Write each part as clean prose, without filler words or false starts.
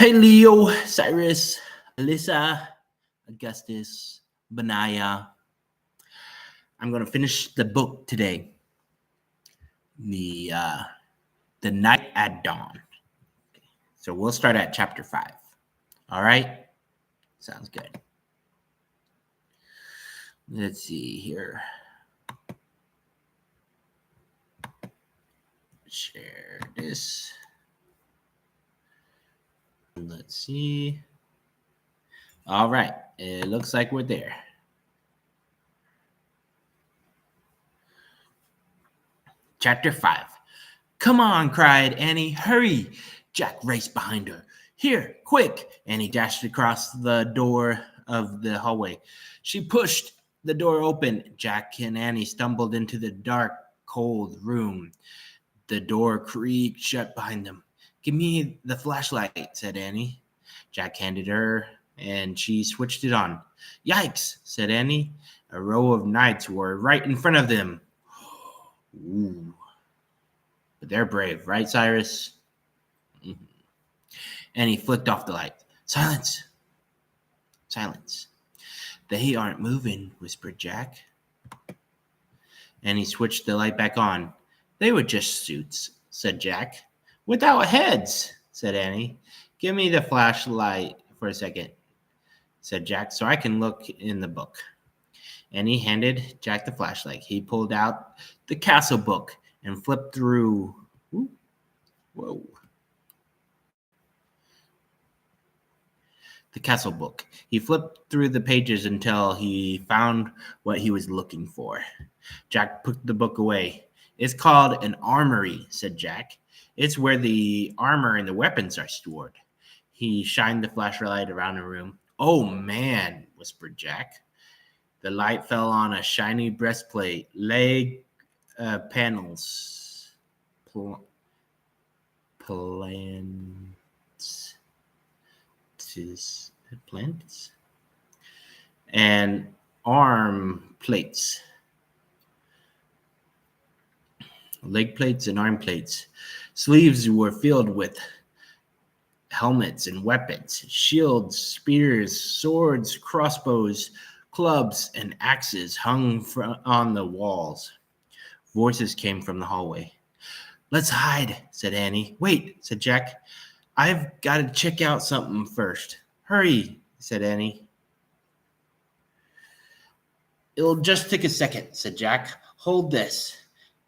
Hey, Leo, Cyrus, Alyssa, Augustus, Benaiah. I'm gonna finish the book today. The uh, the Night at Dawn. So we'll start at chapter 5. All right, sounds good. Let's see here. Share this. Let's see. All right, it looks like we're there. Chapter 5. Come on, cried Annie. Hurry! Jack raced behind her. Here, quick! Annie dashed across the door of the hallway. She pushed the door open. Jack and Annie stumbled into the dark, cold room. The door creaked shut behind them. Give me the flashlight, said Annie. Jack handed her, and she switched it on. Yikes, said Annie. A row of knights were right in front of them. Ooh. But they're brave, right, Cyrus? Mm-hmm. And he flicked off the light. Silence. Silence. They aren't moving, whispered Jack. And he switched the light back on. They were just suits, said Jack. Without heads, said Annie. Give me the flashlight for a second, said Jack, so I can look in the book. Annie handed Jack the flashlight. He pulled out the castle book and flipped through. Whoa. The castle book. He flipped through the pages until he found what he was looking for. Jack put the book away. It's called an armory, said Jack. It's where the armor and the weapons are stored. He shined the flashlight around the room. Oh, man, whispered Jack. The light fell on a shiny breastplate, leg panels, plants, and arm plates. Leg plates and arm plates. Sleeves were filled with helmets and weapons, shields, spears, swords, crossbows, clubs, and axes hung on the walls. Voices came from the hallway. Let's hide, said Annie. Wait, said Jack. I've got to check out something first. Hurry, said Annie. It'll just take a second, said Jack. Hold this.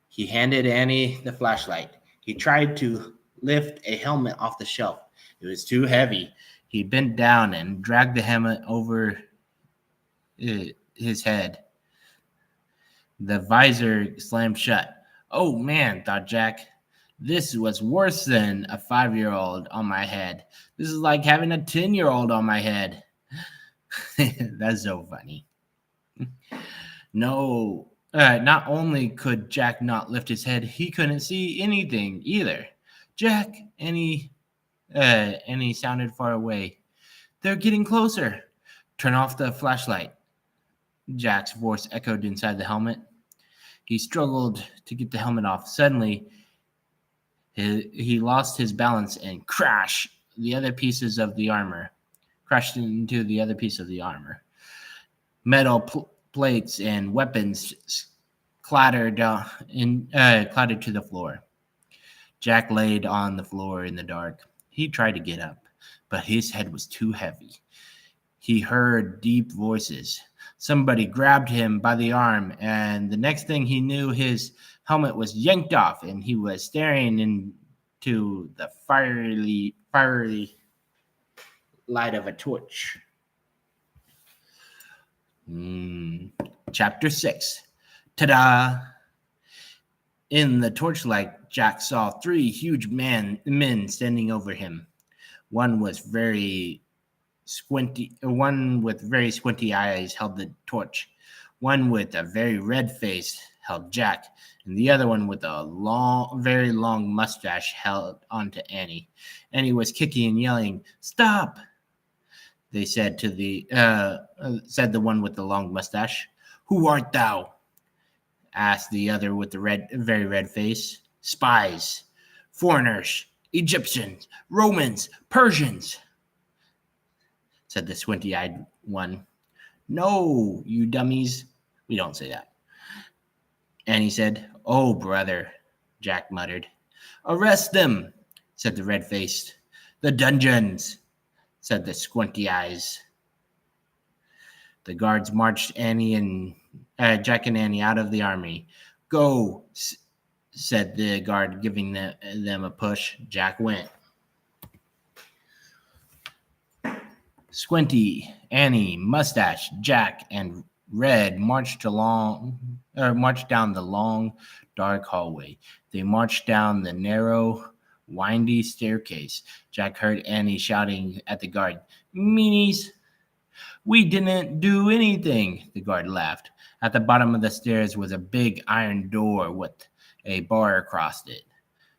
He handed Annie the flashlight. He tried to lift a helmet off the shelf. It was too heavy. He bent down and dragged the helmet over his head. The visor slammed shut. Oh, man, thought Jack. This was worse than a 5-year-old on my head. This is like having a 10-year-old on my head. That's so funny. No, not only could Jack not lift his head, he couldn't see anything either. Jack, and he sounded far away. They're getting closer. Turn off the flashlight. Jack's voice echoed inside the helmet. He struggled to get the helmet off. Suddenly, he lost his balance and crashed into the other piece of the armor. Metal plates and weapons clattered to the floor. Jack laid on the floor in the dark. He tried to get up, but his head was too heavy. He heard deep voices. Somebody grabbed him by the arm, and the next thing he knew, his helmet was yanked off, and he was staring into the fiery light of a torch. Chapter 6. Ta-da! In the torchlight, Jack saw 3 huge men standing over him. One with very squinty eyes held the torch. One with a very red face held Jack, and the other one with a very long mustache held onto Annie. Annie was kicking and yelling, "Stop!" They said to said the one with the long mustache. "Who art thou?" asked the other with the very red face. "Spies, foreigners, Egyptians, Romans, Persians, said the squinty-eyed one. No, you dummies. We don't say that. Annie said, Oh, brother, Jack muttered. Arrest them, said the red-faced. The dungeons, said the squinty eyes. The guards marched Annie and Jack and Annie out of the army. Go, said the guard, giving them a push. Jack went. Squinty, Annie, Mustache, Jack, and Red marched down the long, dark hallway. They marched down the narrow, windy staircase. Jack heard Annie shouting at the guard, Meanies! We didn't do anything, the guard laughed. At the bottom of the stairs was a big iron door with a bar across it.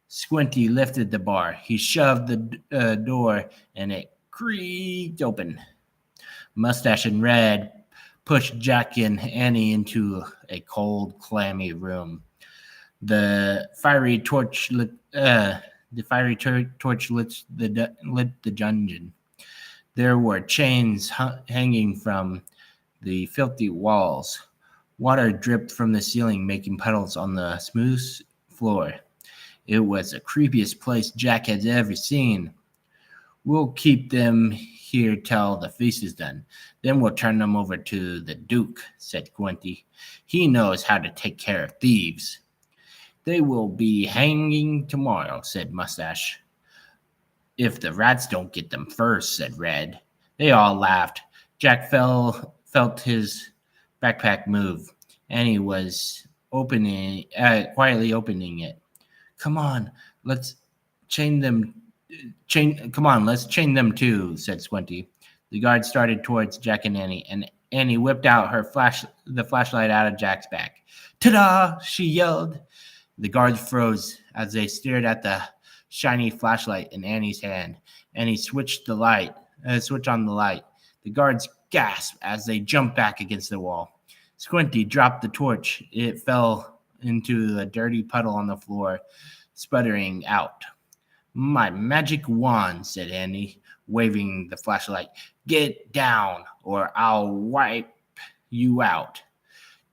Squinty lifted the bar. He shoved the door, and it creaked open. Mustache and Red pushed Jack and Annie into a cold, clammy room. The fiery torch lit the dungeon. There were chains hanging from the filthy walls. Water dripped from the ceiling, making puddles on the smooth floor. It was the creepiest place Jack had ever seen. We'll keep them here till the feast is done. Then we'll turn them over to the Duke, said Squinty. He knows how to take care of thieves. They will be hanging tomorrow, said Mustache. If the rats don't get them first, said Red. They all laughed. Jack felt his backpack move, and he was quietly opening it. Come on, let's chain them too, said Squinty. The guard started towards Jack and Annie whipped out the flashlight out of Jack's back. Ta-da! She yelled. The guards froze as they stared at the shiny flashlight in Annie's hand. Annie switched on the light. The guards gasped as they jumped back against the wall. Squinty dropped the torch. It fell into a dirty puddle on the floor, sputtering out. My magic wand, said Annie, waving the flashlight. Get down, or I'll wipe you out.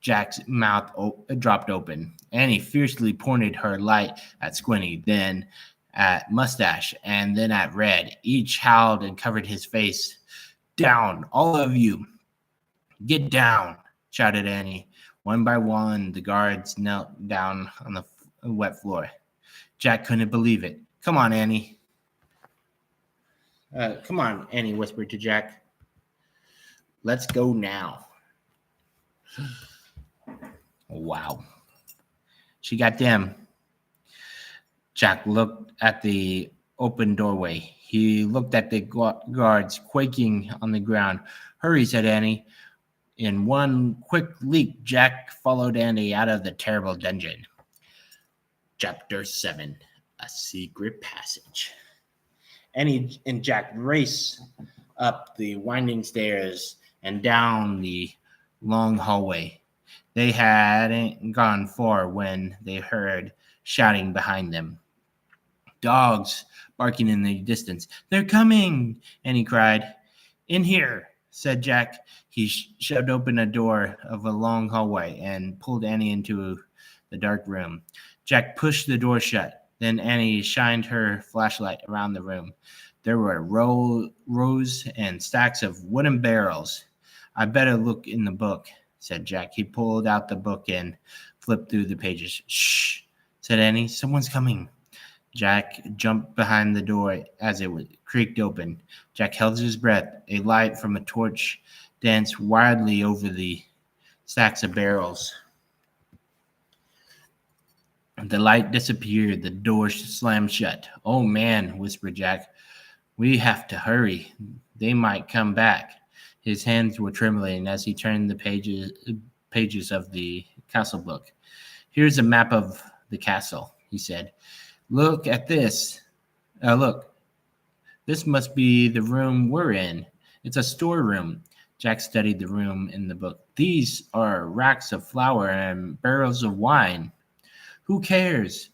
Jack's mouth dropped open. Annie fiercely pointed her light at Squinty, then at Mustache, and then at Red. Each howled and covered his face. Down, all of you. Get down, shouted Annie. One by one, the guards knelt down on the wet floor. Jack couldn't believe it. Come on, Annie. Come on, Annie whispered to Jack. Let's go now. Wow. She got them. Jack looked at the open doorway. He looked at the guards quaking on the ground. Hurry, said Annie. In one quick leap, Jack followed Annie out of the terrible dungeon. Chapter 7, A Secret Passage. Annie and Jack raced up the winding stairs and down the long hallway. They hadn't gone far when they heard shouting behind them. Dogs barking in the distance. They're coming, Annie cried. In here, said Jack. He shoved open a door of a long hallway and pulled Annie into the dark room. Jack pushed the door shut. Then Annie shined her flashlight around the room. There were rows and stacks of wooden barrels. I better look in the book, said Jack. He pulled out the book and flipped through the pages. Shh, said Annie. Someone's coming. Jack jumped behind the door as it creaked open. Jack held his breath. A light from a torch danced wildly over the stacks of barrels. The light disappeared. The door slammed shut. Oh, man, whispered Jack. We have to hurry. They might come back. His hands were trembling as he turned the pages of the castle book. Here's a map of the castle, he said. Look at this. Look. This must be the room we're in. It's a storeroom. Jack studied the room in the book. These are racks of flour and barrels of wine. Who cares?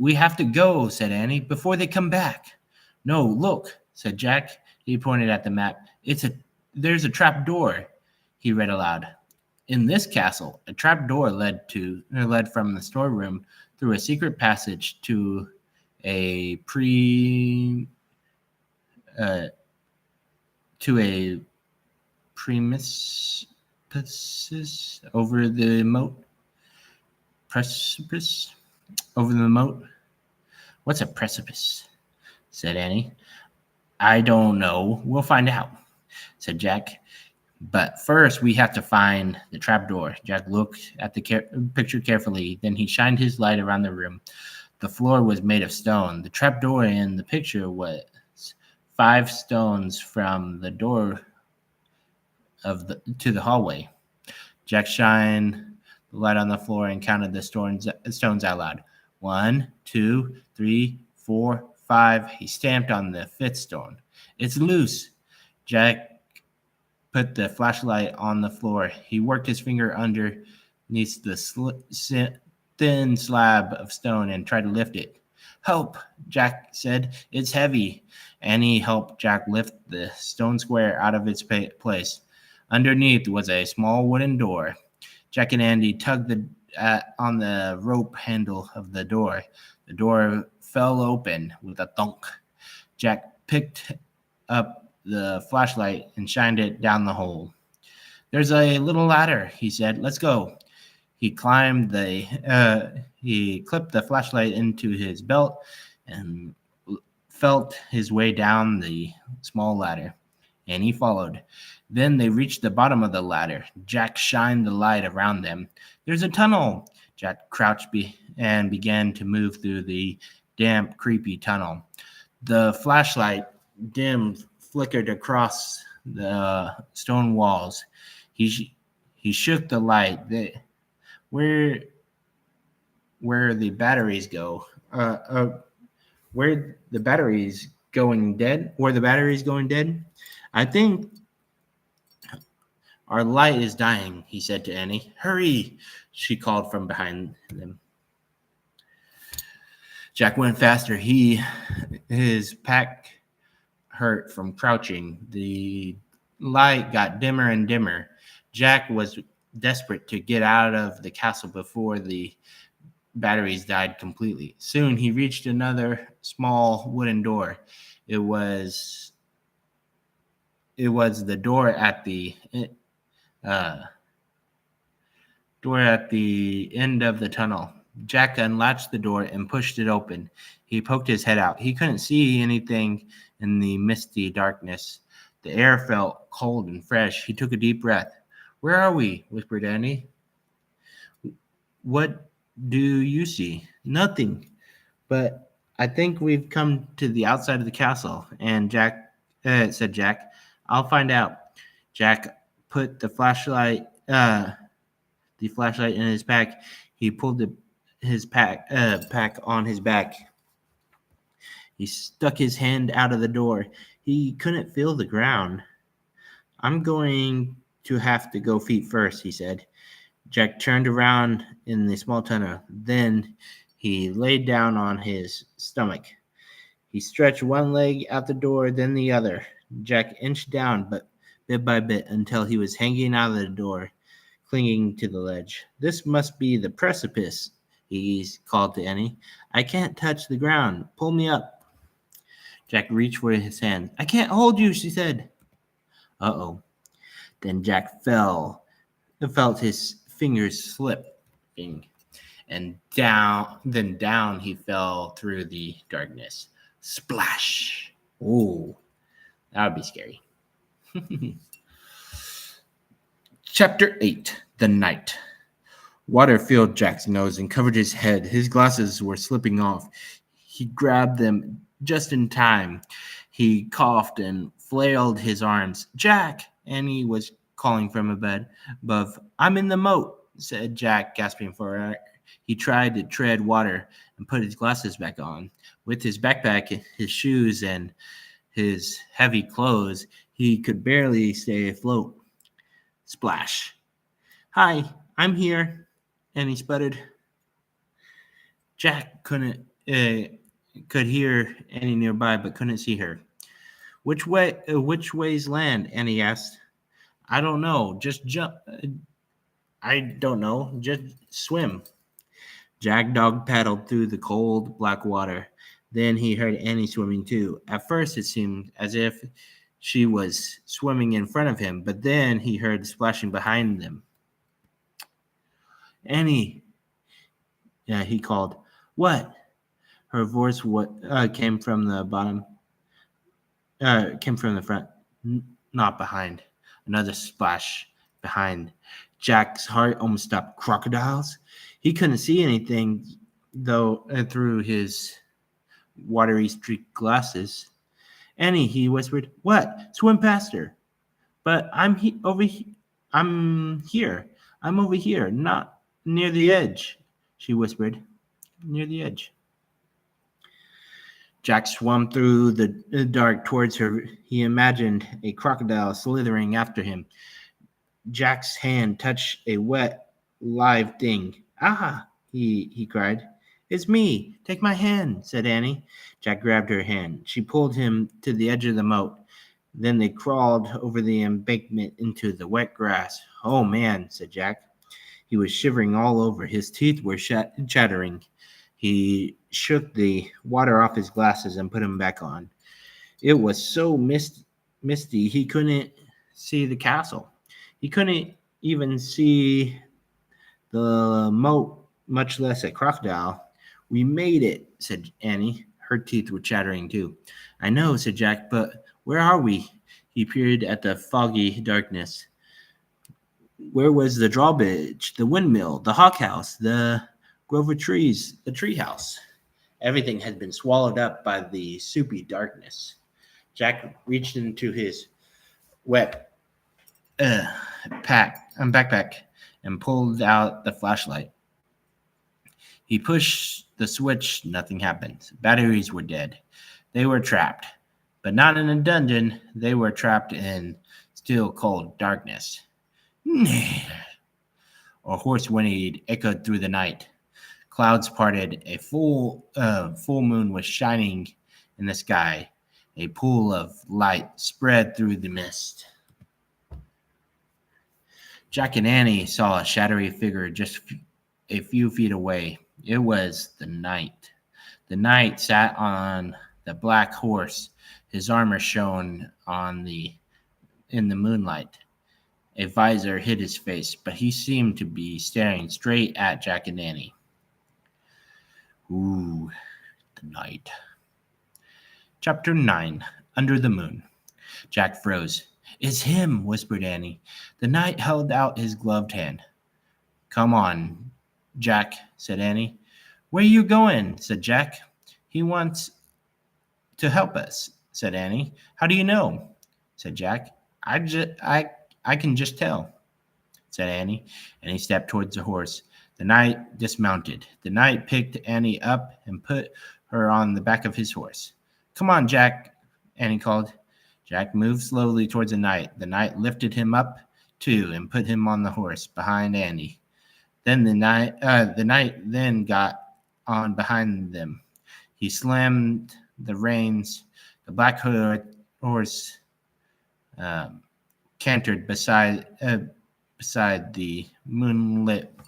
We have to go, said Annie, before they come back. No, look, said Jack. He pointed at the map. There's a trap door, he read aloud. In this castle, a trap door led from the storeroom through a secret passage to a uh, a premises over the moat. Precipice over the moat. What's a precipice? Said Annie. I don't know. We'll find out, said Jack. But first, we have to find the trapdoor. Jack looked at the picture carefully. Then he shined his light around the room. The floor was made of stone. The trapdoor in the picture was 5 stones from the door to the hallway. Jack shined the light on the floor and counted the stones out loud. 1, 2, 3, 4, 5. He stamped on the 5th stone. It's loose. Jack put the flashlight on the floor. He worked his finger underneath the thin slab of stone and tried to lift it. Help, Jack said. It's heavy. Annie helped Jack lift the stone square out of its place. Underneath was a small wooden door. Jack and Andy tugged on the rope handle of the door. The door fell open with a thunk. Jack picked up the flashlight and shined it down the hole. There's a little ladder, he said. Let's go. He climbed he clipped the flashlight into his belt and felt his way down the small ladder, and he followed. Then they reached the bottom of the ladder. Jack shined the light around them. There's a tunnel. Jack crouched and began to move through the damp, creepy tunnel. The flashlight flickered across the stone walls. He shook the light. Where the batteries go? Where the batteries going dead? Were the batteries going dead? I think our light is dying, he said to Annie. Hurry, she called from behind them. Jack went faster. His pack hurt from crouching. The light got dimmer and dimmer. Jack was desperate to get out of the castle before the batteries died completely. Soon he reached another small wooden door. It was the door at the end of the tunnel. Jack unlatched the door and pushed it open. He poked his head out. He couldn't see anything in the misty darkness. The air felt cold and fresh. He took a deep breath. Where are we? Whispered Annie. What do you see? Nothing. But I think we've come to the outside of the castle. And Jack said Jack. I'll find out. Jack put the flashlight in his pack. He pulled his pack on his back. He stuck his hand out of the door. He couldn't feel the ground. I'm going to have to go feet first, he said. Jack turned around in the small tunnel. Then he laid down on his stomach. He stretched one leg out the door, then the other. Jack inched down, but bit by bit, until he was hanging out of the door, clinging to the ledge. This must be the precipice, he called to Annie. I can't touch the ground. Pull me up. Jack reached for his hand. I can't hold you, she said. Uh-oh. Then Jack felt his fingers slipping, and down he fell through the darkness. Splash! Oh, that would be scary. Chapter 8. The Night. Water filled Jack's nose and covered his head. His glasses were slipping off. He grabbed them just in time. He coughed and flailed his arms. Jack! Annie was calling from above. I'm in the moat, said Jack, gasping for air. He tried to tread water and put his glasses back on. With his backpack, his shoes, and his heavy clothes, he could barely stay afloat. Splash. Hi, I'm here, Annie sputtered. Jack couldn't could hear Annie nearby, but couldn't see her. Which way's land? Annie asked. I don't know. Just jump. I don't know. Just swim. Jack dog paddled through the cold, black water. Then he heard Annie swimming too. At first, it seemed as if she was swimming in front of him, but then he heard splashing behind them. Annie, yeah, he called. What? Her voice came from the bottom, came from the front, not behind. Another splash behind. Jack's heart almost stopped. Crocodiles? He couldn't see anything, though, through his watery streaked glasses. Annie, he whispered. What? Swim past her. But over here. I'm here. I'm over here, not near the edge, she whispered. Near the edge. Jack swam through the dark towards her. He imagined a crocodile slithering after him. Jack's hand touched a wet, live thing. Ah! He cried. It's me. Take my hand, said Annie. Jack grabbed her hand. She pulled him to the edge of the moat. Then they crawled over the embankment into the wet grass. Oh, man, said Jack. He was shivering all over. His teeth were chattering. He shook the water off his glasses and put them back on. It was so misty he couldn't see the castle. He couldn't even see the moat, much less a crocodile. We made it, said Annie. Her teeth were chattering too. I know, said Jack, but where are we? He peered at the foggy darkness. Where was the drawbridge, the windmill, the hawk house, the grove of trees, the tree house? Everything had been swallowed up by the soupy darkness. Jack reached into his wet backpack and pulled out the flashlight. He pushed the switch. Nothing happened. Batteries were dead. They were trapped, but not in a dungeon. They were trapped in still cold darkness. A hoarse whinny echoed through the night. Clouds parted. A full moon was shining in the sky. A pool of light spread through the mist. Jack and Annie saw a shadowy figure just a few feet away. It was the knight. The knight sat on the black horse. His armor shone in the moonlight. A visor hid his face, but he seemed to be staring straight at Jack and Annie. Ooh, the night. Chapter 9. Under the Moon. Jack froze. It's him, whispered Annie. The knight held out his gloved hand. Come on, Jack, said Annie. Where are you going? Said Jack. He wants to help us, said Annie. How do you know? Said Jack. I can just tell, said Annie, and he stepped towards the horse. The knight dismounted. The knight picked Annie up and put her on the back of his horse. Come on, Jack, Annie called. Jack moved slowly towards the knight. The knight lifted him up, too, and put him on the horse behind Annie. Then the knight then got on behind them. He slammed the reins. The black horse cantered beside the moonlit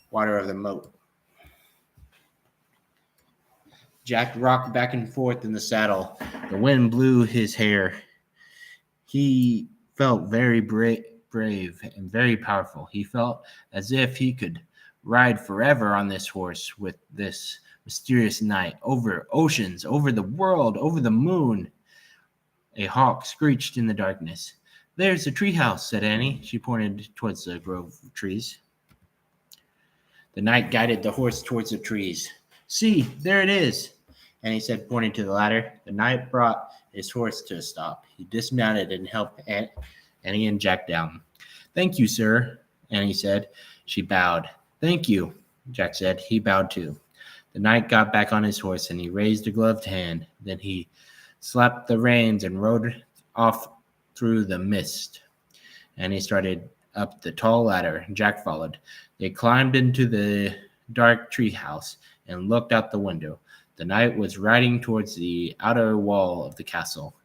water of the moat. Jack rocked back and forth in the saddle. The wind blew his hair. He felt very brave and very powerful. He felt as if he could ride forever on this horse with this mysterious knight, over oceans, over the world, over the moon. A hawk screeched in the darkness. There's the treehouse, said Annie. She pointed towards the grove of trees. The knight guided the horse towards the trees. See, there it is, Annie said, pointing to the ladder. The knight brought his horse to a stop. He dismounted and helped Annie and Jack down. Thank you, sir, Annie said. She bowed. Thank you, Jack said. He bowed too. The knight got back on his horse and he raised a gloved hand. Then he slapped the reins and rode off through the mist. Annie started up the tall ladder. Jack followed. They climbed into the dark treehouse and looked out the window. The knight was riding towards the outer wall of the castle.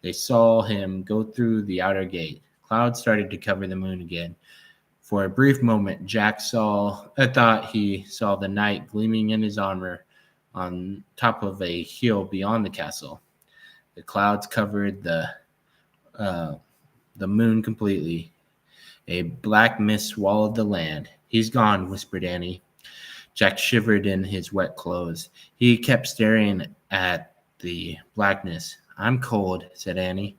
They saw him go through the outer gate. Clouds started to cover the moon again. For a brief moment, Jack thought he saw the knight gleaming in his armor on top of a hill beyond the castle. The clouds covered the moon completely. A black mist swallowed the land. "He's gone," whispered Annie. Jack shivered in his wet clothes. He kept staring at the blackness. "I'm cold," said Annie.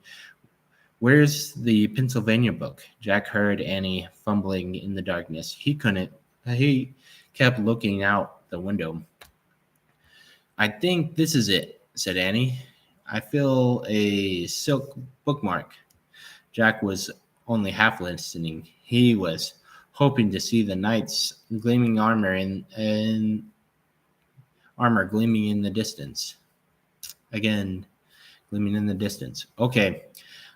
"Where's the Pennsylvania book?" Jack heard Annie fumbling in the darkness. He couldn't. He kept looking out the window. "I think this is it," said Annie. "I feel a silk bookmark." Jack was only half listening. He was hoping to see the knight's gleaming armor gleaming in the distance. Again, gleaming in the distance. "Okay,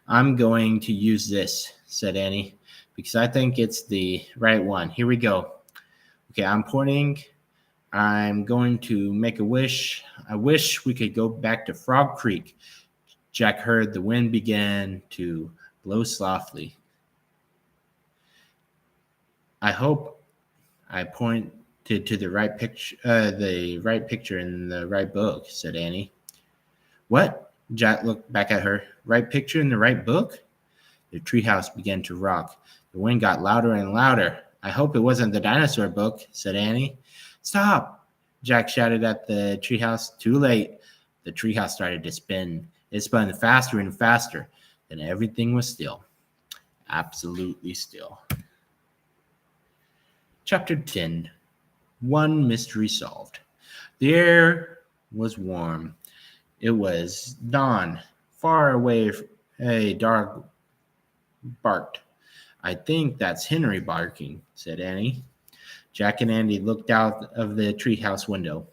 I'm going to use this," said Annie, "because I think it's the right one. Here we go. Okay, I'm pointing. I'm going to make a wish. I wish we could go back to Frog Creek." Jack heard the wind begin to blow softly. "I hope I pointed to the right picture in the right book," said Annie. "What?" Jack looked back at her. "Right picture in the right book?" The treehouse began to rock. The wind got louder and louder. "I hope it wasn't the dinosaur book," said Annie. "Stop!" Jack shouted at the treehouse. Too late. The treehouse started to spin. It spun faster and faster. Then everything was still. Absolutely still. Chapter 10. One mystery solved. The air was warm. It was dawn. Far away, a dog barked. "I think that's Henry barking," said Annie. Jack and Andy looked out of the treehouse window.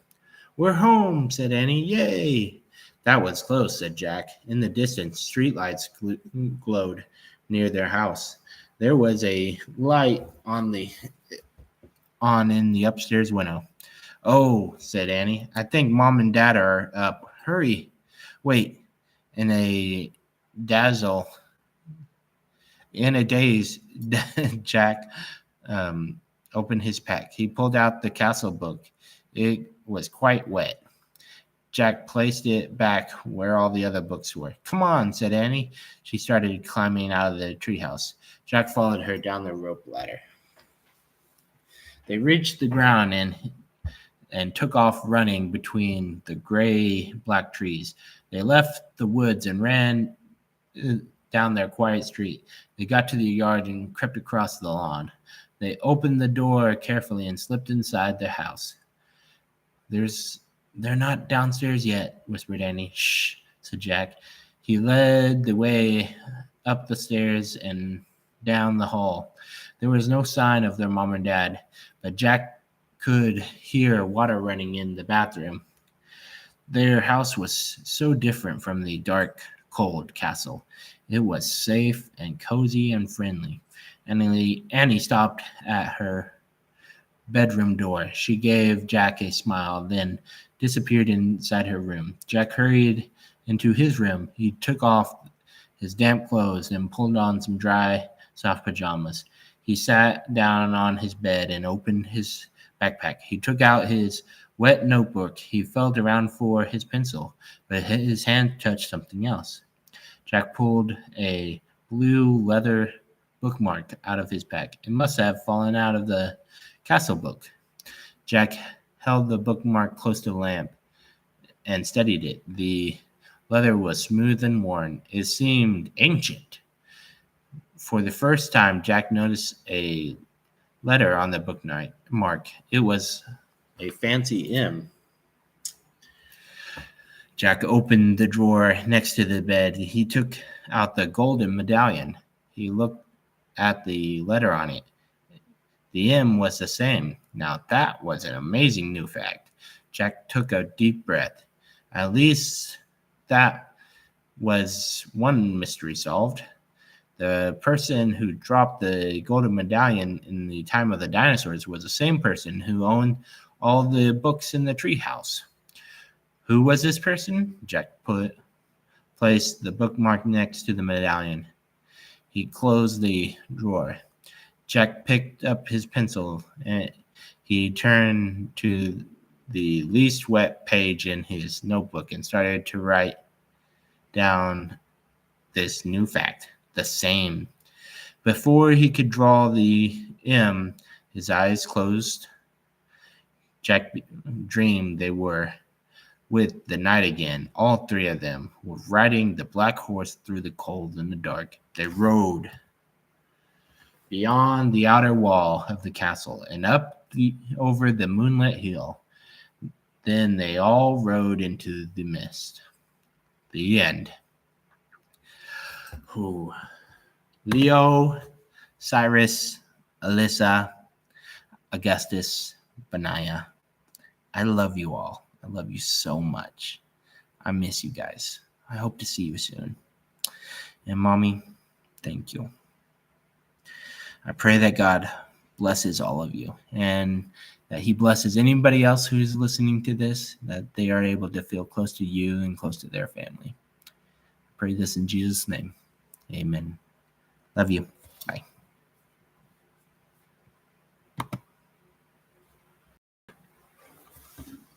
"We're home," said Annie. "Yay!" "That was close," said Jack. In the distance, streetlights glowed near their house. There was a light on in the upstairs window. "Oh," said Annie, "I think Mom and Dad are up. Hurry." "Wait." In a daze, Jack opened his pack. He pulled out the castle book. It was quite wet. Jack placed it back where all the other books were. "Come on," said Annie. She started climbing out of the treehouse. Jack followed her down the rope ladder. They reached the ground and took off running between the gray-black trees. They left the woods and ran down their quiet street. They got to the yard and crept across the lawn. They opened the door carefully and slipped inside the house. "They're not downstairs yet," whispered Annie. "Shh," said Jack. He led the way up the stairs and down the hall. There was no sign of their mom and dad, but Jack could hear water running in the bathroom. Their house was so different from the dark, cold castle. It was safe and cozy and friendly. Annie stopped at her bedroom door. She gave Jack a smile, then disappeared inside her room. Jack hurried into his room. He took off his damp clothes and pulled on some dry, soft pajamas. He sat down on his bed and opened his backpack. He took out his wet notebook. He felt around for his pencil, but his hand touched something else. Jack pulled a blue leather bookmark out of his pack. It must have fallen out of the castle book. Jack held the bookmark close to the lamp and studied it. The leather was smooth and worn. It seemed ancient. For the first time, Jack noticed a letter on the bookmark. It was a fancy M. Jack opened the drawer next to the bed. He took out the golden medallion. He looked at the letter on it. The M was the same. Now that was an amazing new fact. Jack took a deep breath. At least that was one mystery solved. The person who dropped the golden medallion in the time of the dinosaurs was the same person who owned all the books in the treehouse. Who was this person? Jack placed the bookmark next to the medallion. He closed the drawer. Jack picked up his pencil and he turned to the least wet page in his notebook and started to write down this new fact, the same. Before he could draw the M, his eyes closed. Jack dreamed they were with the night again. All three of them were riding the black horse through the cold and the dark. They rode beyond the outer wall of the castle and over the moonlit hill. Then they all rode into the mist. The end. Ooh. Leo, Cyrus, Alyssa, Augustus, Benaiah. I love you all. I love you so much. I miss you guys. I hope to see you soon. And Mommy, thank you. I pray that God blesses all of you and that He blesses anybody else who's listening to this, that they are able to feel close to you and close to their family. I pray this in Jesus' name. Amen. Love you.